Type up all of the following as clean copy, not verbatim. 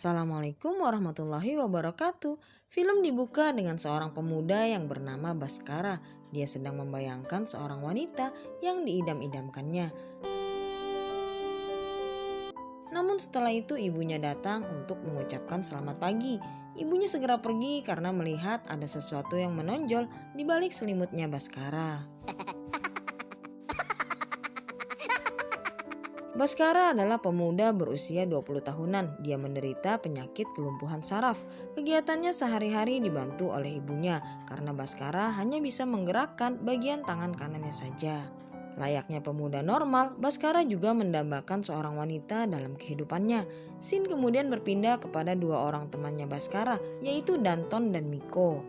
Assalamualaikum warahmatullahi wabarakatuh. Film dibuka dengan seorang pemuda yang bernama Baskara. Dia sedang membayangkan seorang wanita yang diidam-idamkannya. Namun setelah itu ibunya datang untuk mengucapkan selamat pagi. Ibunya segera pergi karena melihat ada sesuatu yang menonjol di balik selimutnya Baskara. Baskara adalah pemuda berusia 20 tahunan. Dia menderita penyakit kelumpuhan saraf. Kegiatannya sehari-hari dibantu oleh ibunya karena Baskara hanya bisa menggerakkan bagian tangan kanannya saja. Layaknya pemuda normal, Baskara juga mendambakan seorang wanita dalam kehidupannya. Scene kemudian berpindah kepada dua orang temannya Baskara, yaitu Danton dan Miko.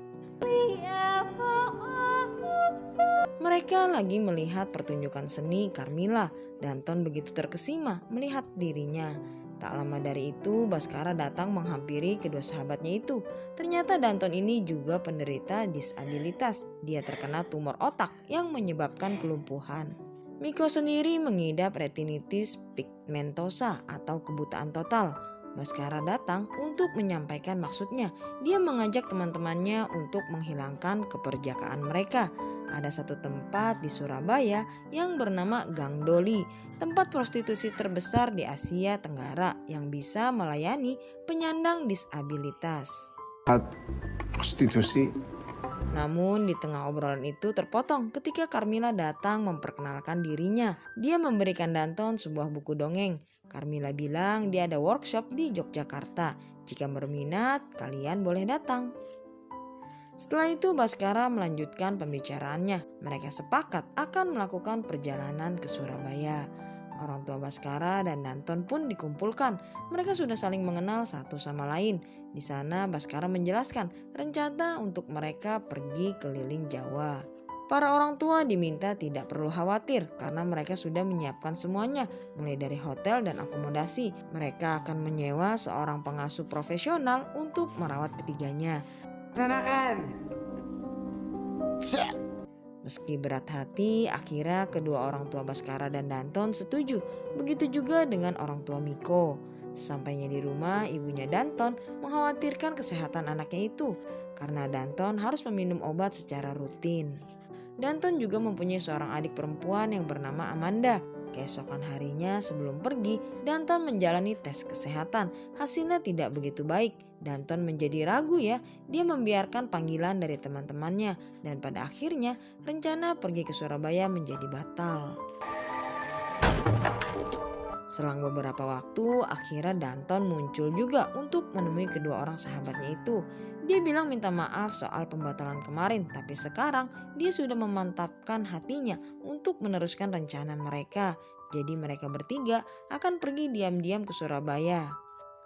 Mereka lagi melihat pertunjukan seni Carmilla. Danton begitu terkesima melihat dirinya. Tak lama dari itu, Baskara datang menghampiri kedua sahabatnya itu. Ternyata Danton ini juga penderita disabilitas. Dia terkena tumor otak yang menyebabkan kelumpuhan. Miko sendiri mengidap retinitis pigmentosa atau kebutaan total. Baskara datang untuk menyampaikan maksudnya. Dia mengajak teman-temannya untuk menghilangkan keperjakaan mereka. Ada satu tempat di Surabaya yang bernama Gang Doli, tempat prostitusi terbesar di Asia Tenggara yang bisa melayani penyandang disabilitas. Prostitusi. Namun di tengah obrolan itu terpotong ketika Carmilla datang memperkenalkan dirinya. Dia memberikan Danton sebuah buku dongeng. Carmilla bilang dia ada workshop di Yogyakarta. Jika berminat, kalian boleh datang. Setelah itu Baskara melanjutkan pembicaraannya. Mereka sepakat akan melakukan perjalanan ke Surabaya. Orang tua Baskara dan Danton pun dikumpulkan. Mereka sudah saling mengenal satu sama lain. Di sana Baskara menjelaskan rencana untuk mereka pergi keliling Jawa. Para orang tua diminta tidak perlu khawatir karena mereka sudah menyiapkan semuanya, mulai dari hotel dan akomodasi. Mereka akan menyewa seorang pengasuh profesional untuk merawat ketiganya. Meski berat hati, akhirnya kedua orang tua Baskara dan Danton setuju. Begitu juga dengan orang tua Miko. Sampainya di rumah, ibunya Danton mengkhawatirkan kesehatan anaknya itu karena Danton harus meminum obat secara rutin. Danton juga mempunyai seorang adik perempuan yang bernama Amanda. Keesokan harinya sebelum pergi, Danton menjalani tes kesehatan. Hasilnya tidak begitu baik. Danton menjadi ragu ya. Dia membiarkan panggilan dari teman-temannya dan pada akhirnya rencana pergi ke Surabaya menjadi batal. Selang beberapa waktu, akhirnya Danton muncul juga untuk menemui kedua orang sahabatnya itu. Dia bilang minta maaf soal pembatalan kemarin, tapi sekarang dia sudah memantapkan hatinya untuk meneruskan rencana mereka. Jadi mereka bertiga akan pergi diam-diam ke Surabaya.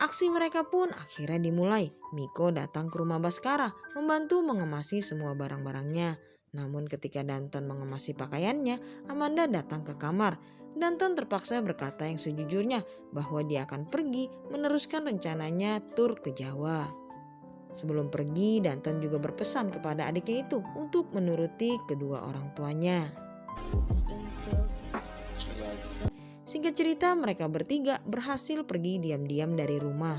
Aksi mereka pun akhirnya dimulai. Miko datang ke rumah Baskara, membantu mengemasi semua barang-barangnya. Namun ketika Danton mengemasi pakaiannya, Amanda datang ke kamar. Danton terpaksa berkata yang sejujurnya bahwa dia akan pergi meneruskan rencananya tur ke Jawa. Sebelum pergi, Danton juga berpesan kepada adiknya itu untuk menuruti kedua orang tuanya. Singkat cerita, mereka bertiga berhasil pergi diam-diam dari rumah.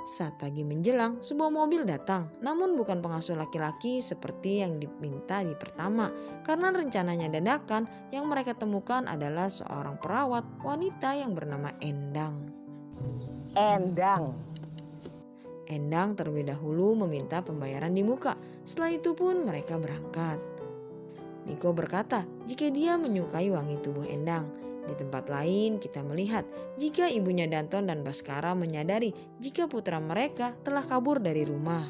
Saat pagi menjelang, sebuah mobil datang, namun bukan pengasuh laki-laki seperti yang diminta di pertama. Karena rencananya dadakan, yang mereka temukan adalah seorang perawat wanita yang bernama Endang. Endang terlebih dahulu meminta pembayaran di muka. Setelah itu pun mereka berangkat. Miko berkata jika dia menyukai wangi tubuh Endang. Di tempat lain kita melihat jika ibunya Danton dan Baskara menyadari jika putra mereka telah kabur dari rumah.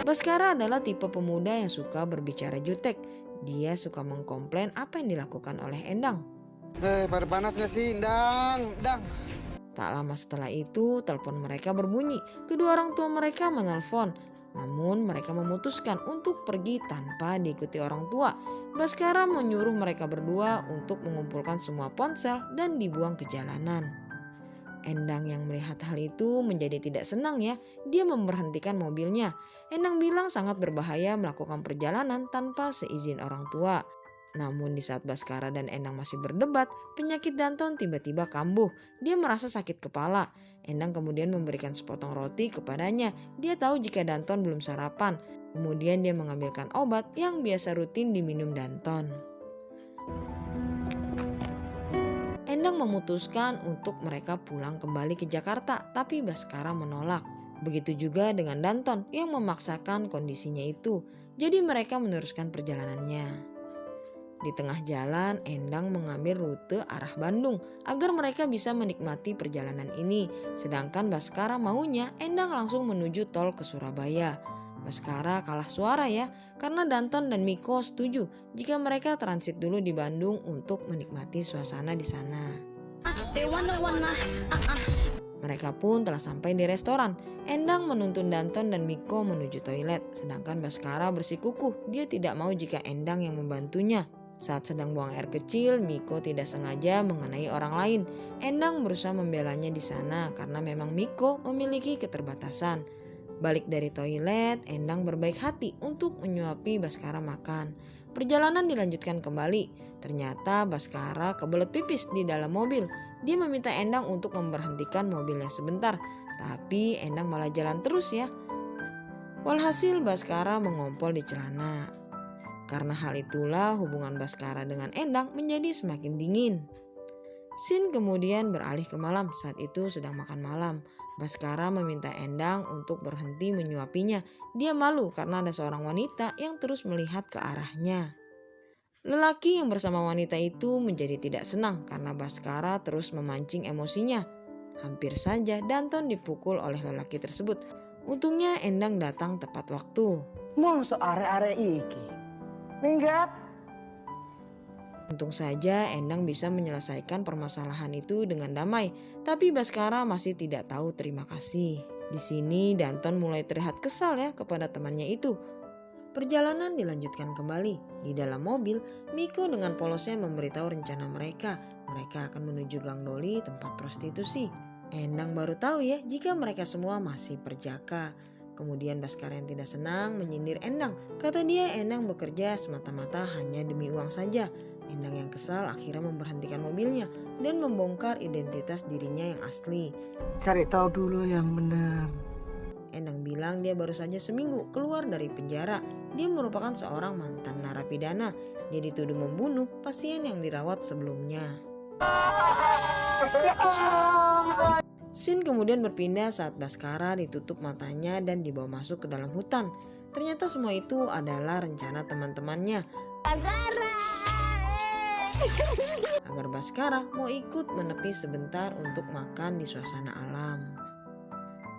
Baskara adalah tipe pemuda yang suka berbicara jutek. Dia suka mengkomplain apa yang dilakukan oleh Endang. Pada panas gak sih, Dang? Tak lama setelah itu telepon mereka berbunyi. Kedua orang tua mereka menelpon. Namun mereka memutuskan untuk pergi tanpa diikuti orang tua. Baskara menyuruh mereka berdua untuk mengumpulkan semua ponsel dan dibuang ke jalanan. Endang yang melihat hal itu menjadi tidak senang ya. Dia memberhentikan mobilnya. Endang bilang sangat berbahaya melakukan perjalanan tanpa seizin orang tua. Namun di saat Baskara dan Endang masih berdebat, penyakit Danton tiba-tiba kambuh. Dia merasa sakit kepala. Endang kemudian memberikan sepotong roti kepadanya. Dia tahu jika Danton belum sarapan. Kemudian dia mengambilkan obat yang biasa rutin diminum Danton. Endang memutuskan untuk mereka pulang kembali ke Jakarta, tapi Baskara menolak. Begitu juga dengan Danton yang memaksakan kondisinya itu. Jadi mereka meneruskan perjalanannya. Di tengah jalan, Endang mengambil rute arah Bandung agar mereka bisa menikmati perjalanan ini. Sedangkan Baskara maunya Endang langsung menuju tol ke Surabaya. Baskara kalah suara ya, karena Danton dan Miko setuju jika mereka transit dulu di Bandung untuk menikmati suasana di sana. Mereka pun telah sampai di restoran. Endang menuntun Danton dan Miko menuju toilet, sedangkan Baskara bersikukuh dia tidak mau jika Endang yang membantunya. Saat sedang buang air kecil, Miko tidak sengaja mengenai orang lain. Endang berusaha membelanya di sana karena memang Miko memiliki keterbatasan. Balik dari toilet, Endang berbaik hati untuk menyuapi Baskara makan. Perjalanan dilanjutkan kembali. Ternyata Baskara kebelet pipis di dalam mobil. Dia meminta Endang untuk memberhentikan mobilnya sebentar. Tapi Endang malah jalan terus ya. Walhasil Baskara mengompol di celana. Karena hal itulah hubungan Baskara dengan Endang menjadi semakin dingin. Scene kemudian beralih ke malam. Saat itu sedang makan malam. Baskara meminta Endang untuk berhenti menyuapinya. Dia malu karena ada seorang wanita yang terus melihat ke arahnya. Lelaki yang bersama wanita itu menjadi tidak senang karena Baskara terus memancing emosinya. Hampir saja Danton dipukul oleh lelaki tersebut. Untungnya Endang datang tepat waktu. Masa are-are iki? Minggat. Untung saja Endang bisa menyelesaikan permasalahan itu dengan damai, tapi Baskara masih tidak tahu terima kasih. Di sini Danton mulai terlihat kesal ya kepada temannya itu. Perjalanan dilanjutkan kembali. Di dalam mobil, Miko dengan polosnya memberitahu rencana mereka. Mereka akan menuju Gang Doli, tempat prostitusi. Endang baru tahu ya jika mereka semua masih perjaka. Kemudian Baskara yang tidak senang menyindir Endang. Kata dia Endang bekerja semata-mata hanya demi uang saja. Endang yang kesal akhirnya memberhentikan mobilnya dan membongkar identitas dirinya yang asli. Cari tahu dulu yang benar. Endang bilang dia baru saja seminggu keluar dari penjara. Dia merupakan seorang mantan narapidana. Dia dituduh membunuh pasien yang dirawat sebelumnya. Scene kemudian berpindah saat Baskara ditutup matanya dan dibawa masuk ke dalam hutan. Ternyata semua itu adalah rencana teman-temannya. Agar Baskara mau ikut menepi sebentar untuk makan di suasana alam.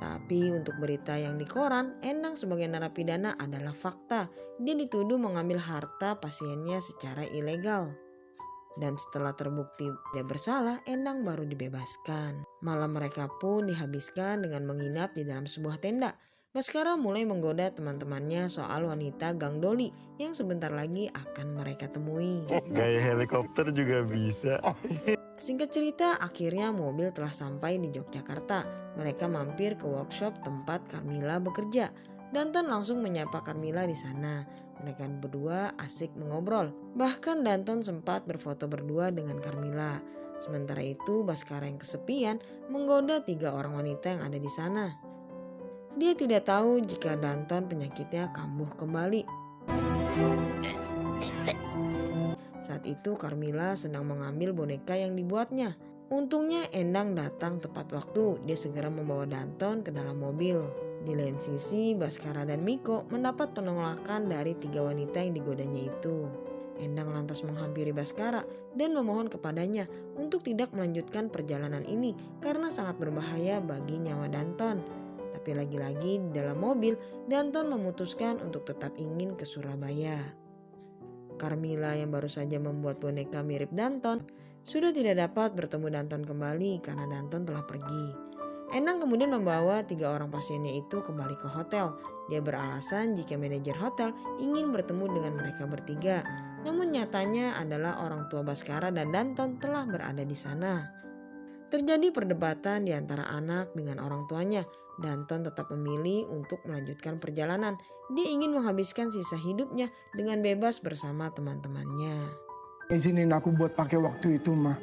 Tapi untuk berita yang di koran, Endang sebagai narapidana adalah fakta. Dia dituduh mengambil harta pasiennya secara ilegal. Dan setelah terbukti tidak bersalah, Endang baru dibebaskan. Malam mereka pun dihabiskan dengan menginap di dalam sebuah tenda. Baskara mulai menggoda teman-temannya soal wanita Gang Doli yang sebentar lagi akan mereka temui. Gaya helikopter juga bisa. Singkat cerita, akhirnya mobil telah sampai di Yogyakarta. Mereka mampir ke workshop tempat Carmila bekerja. Danton langsung menyapa Carmila di sana. Mereka berdua asik mengobrol. Bahkan Danton sempat berfoto berdua dengan Carmila. Sementara itu Baskara yang kesepian menggoda 3 orang wanita yang ada di sana. Dia tidak tahu jika Danton penyakitnya kambuh kembali. Saat itu Carmila sedang mengambil boneka yang dibuatnya. Untungnya Endang datang tepat waktu. Dia segera membawa Danton ke dalam mobil. Di lain sisi, Baskara dan Miko mendapat penolakan dari 3 wanita yang digodanya itu. Endang lantas menghampiri Baskara dan memohon kepadanya untuk tidak melanjutkan perjalanan ini karena sangat berbahaya bagi nyawa Danton. Tapi lagi-lagi di dalam mobil, Danton memutuskan untuk tetap ingin ke Surabaya. Carmila yang baru saja membuat boneka mirip Danton sudah tidak dapat bertemu Danton kembali karena Danton telah pergi. Endang kemudian membawa 3 orang pasiennya itu kembali ke hotel. Dia beralasan jika manajer hotel ingin bertemu dengan mereka bertiga. Namun nyatanya adalah orang tua Baskara dan Danton telah berada di sana. Terjadi perdebatan di antara anak dengan orang tuanya. Danton tetap memilih untuk melanjutkan perjalanan. Dia ingin menghabiskan sisa hidupnya dengan bebas bersama teman-temannya. Izinin aku buat pakai waktu itu, mah.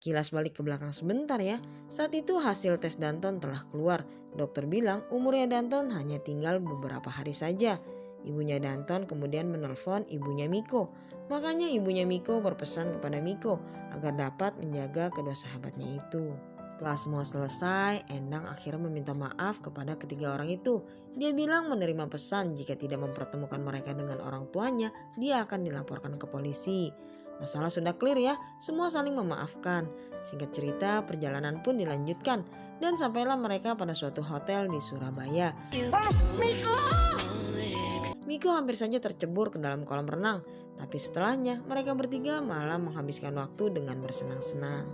Kilas balik ke belakang sebentar ya. Saat itu hasil tes Danton telah keluar. Dokter bilang umurnya Danton hanya tinggal beberapa hari saja. Ibunya Danton kemudian menelpon ibunya Miko. Makanya ibunya Miko berpesan kepada Miko agar dapat menjaga kedua sahabatnya itu. Setelah semua selesai, Endang akhirnya meminta maaf kepada ketiga orang itu. Dia bilang menerima pesan jika tidak mempertemukan mereka dengan orang tuanya, dia akan dilaporkan ke polisi. Masalah sudah clear ya, semua saling memaafkan. Singkat cerita, perjalanan pun dilanjutkan dan sampailah mereka pada suatu hotel di Surabaya. Miko hampir saja tercebur ke dalam kolam renang, tapi setelahnya mereka bertiga malah menghabiskan waktu dengan bersenang-senang.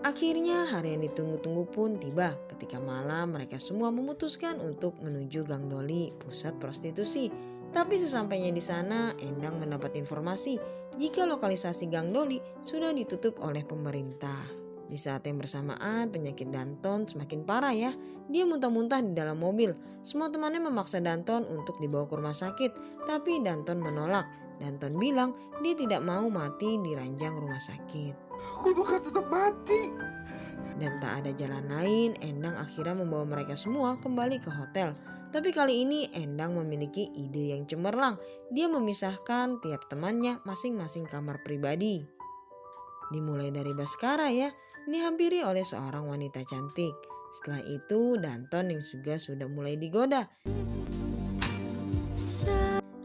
Akhirnya hari yang ditunggu-tunggu pun tiba. Ketika malam mereka semua memutuskan untuk menuju Gang Doli, pusat prostitusi. Tapi sesampainya di sana, Endang mendapat informasi jika lokalisasi Gang Doli sudah ditutup oleh pemerintah. Di saat yang bersamaan, penyakit Danton semakin parah ya. Dia muntah-muntah di dalam mobil. Semua temannya memaksa Danton untuk dibawa ke rumah sakit, tapi Danton menolak. Danton bilang dia tidak mau mati di ranjang rumah sakit. Gue bakal tetap mati. Dan tak ada jalan lain, Endang akhirnya membawa mereka semua kembali ke hotel. Tapi kali ini Endang memiliki ide yang cemerlang. Dia memisahkan tiap temannya masing-masing kamar pribadi. Dimulai dari Baskara ya, dihampiri oleh seorang wanita cantik. Setelah itu Danton yang juga sudah mulai digoda.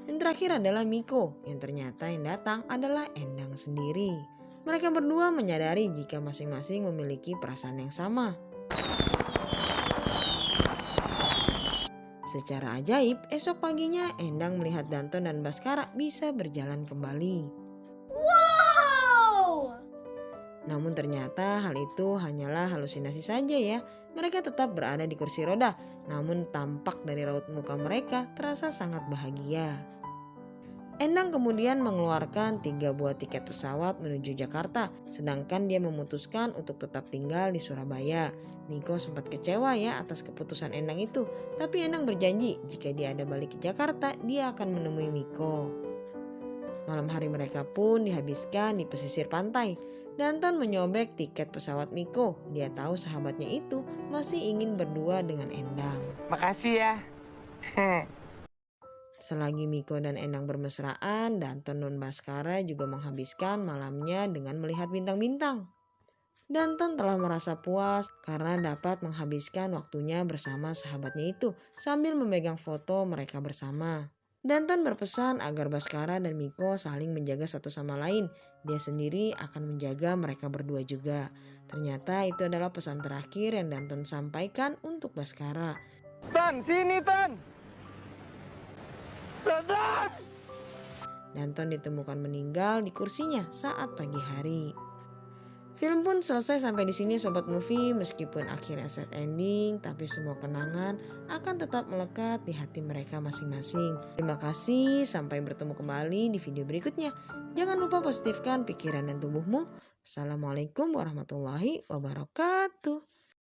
Yang terakhir adalah Miko, yang ternyata yang datang adalah Endang sendiri. Mereka berdua menyadari jika masing-masing memiliki perasaan yang sama. Secara ajaib, esok paginya Endang melihat Danton dan Baskara bisa berjalan kembali. Namun ternyata hal itu hanyalah halusinasi saja ya. Mereka tetap berada di kursi roda, namun tampak dari raut muka mereka terasa sangat bahagia. Endang kemudian mengeluarkan 3 buah tiket pesawat menuju Jakarta, sedangkan dia memutuskan untuk tetap tinggal di Surabaya. Miko sempat kecewa ya atas keputusan Endang itu, tapi Endang berjanji jika dia ada balik ke Jakarta, dia akan menemui Miko. Malam hari mereka pun dihabiskan di pesisir pantai. Danton menyobek tiket pesawat Miko. Dia tahu sahabatnya itu masih ingin berdua dengan Endang. Makasih ya. Selagi Miko dan Endang bermesraan, Danton dan Baskara juga menghabiskan malamnya dengan melihat bintang-bintang. Danton telah merasa puas karena dapat menghabiskan waktunya bersama sahabatnya itu sambil memegang foto mereka bersama. Danton berpesan agar Baskara dan Miko saling menjaga satu sama lain. Dia sendiri akan menjaga mereka berdua juga. Ternyata itu adalah pesan terakhir yang Danton sampaikan untuk Baskara. Tan, sini Tan. Danton ditemukan meninggal di kursinya saat pagi hari. Film pun selesai sampai di sini Sobat Movie. Meskipun akhirnya sad ending, tapi semua kenangan akan tetap melekat di hati mereka masing-masing. Terima kasih, sampai bertemu kembali di video berikutnya. Jangan lupa positifkan pikiran dan tubuhmu. Assalamualaikum warahmatullahi wabarakatuh.